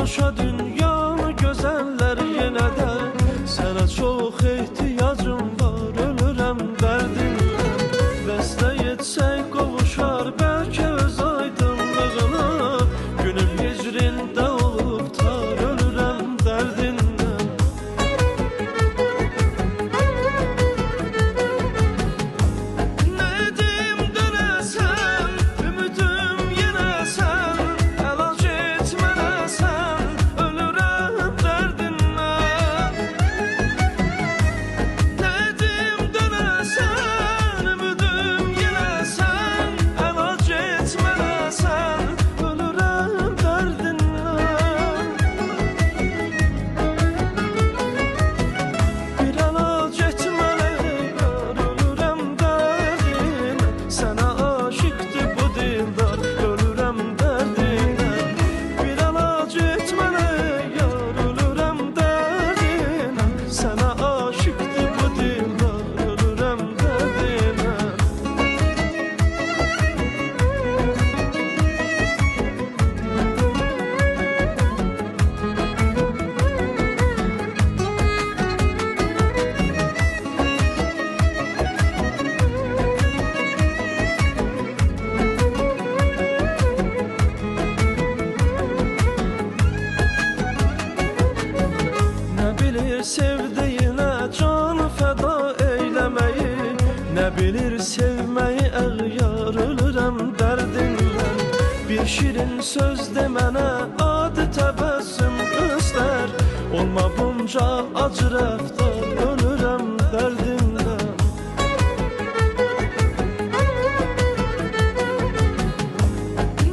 yaşa dünyanı güzeller yine de. Sana çok ihtiyacım var, ölürüm derdinle. Beste yetsek kavuşar belki öz aydınlığına. Günüm hicrində olup tar, ölürüm derdinle. Nedim dönesen, ümidim yine sen. Elac etmene sen, ölürüm derdinle. Nedim dönesen, ümidim yine sen. Elac etmene sen, ölürüm derdinle. Bir elac etmene yar, ölürüm derdinle. Sana aşıktı bu dildar, ölürüm derdinle. Bir elac etmene yar, ölürüm derdinle. Sana aşıktı bu dildar, ölürüm derdinle. Ne bilir sevdiğine canı feda eylemeyi, ne bilir sevmeyi eğyar, ölürüm derdinle. Bir şirin söz demene adı tebessüm göster. Olma bunca acı rəftar, ölürüm derdinle.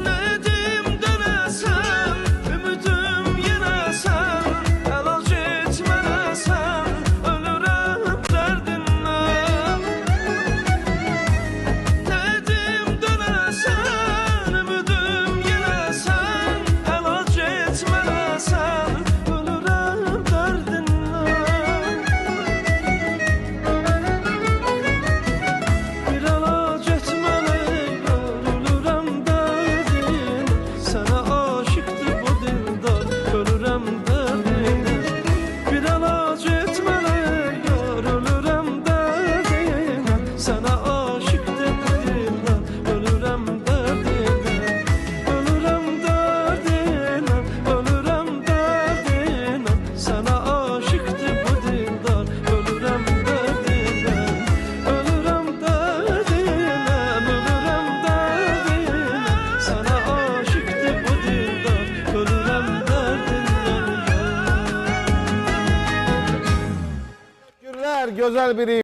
Nedim dönesen, ümidim yine sen. Elac etmene sen, ölürüm derdinle. Nedim dönesen, ümidim yine sen. Elac etmene sen, ölürüm derdinle. Bir elac etmene yar, ölürüm derdinle. Sana aşıktı bu dildar, ölürüm derdinle. Bir elac etmene yar, ölürüm derdinle. Sana aşıktı bu dildar, ölürüm derdinle. Ölürüm derdinle, ölürüm derdinle. Sana aşıktı bu dildar, ölürüm derdinle. Ölürüm derdinle, ölürüm derdinle. Sana aşıktı bu dildar, ölürüm derdinle. Teşekkürler, güzel biri.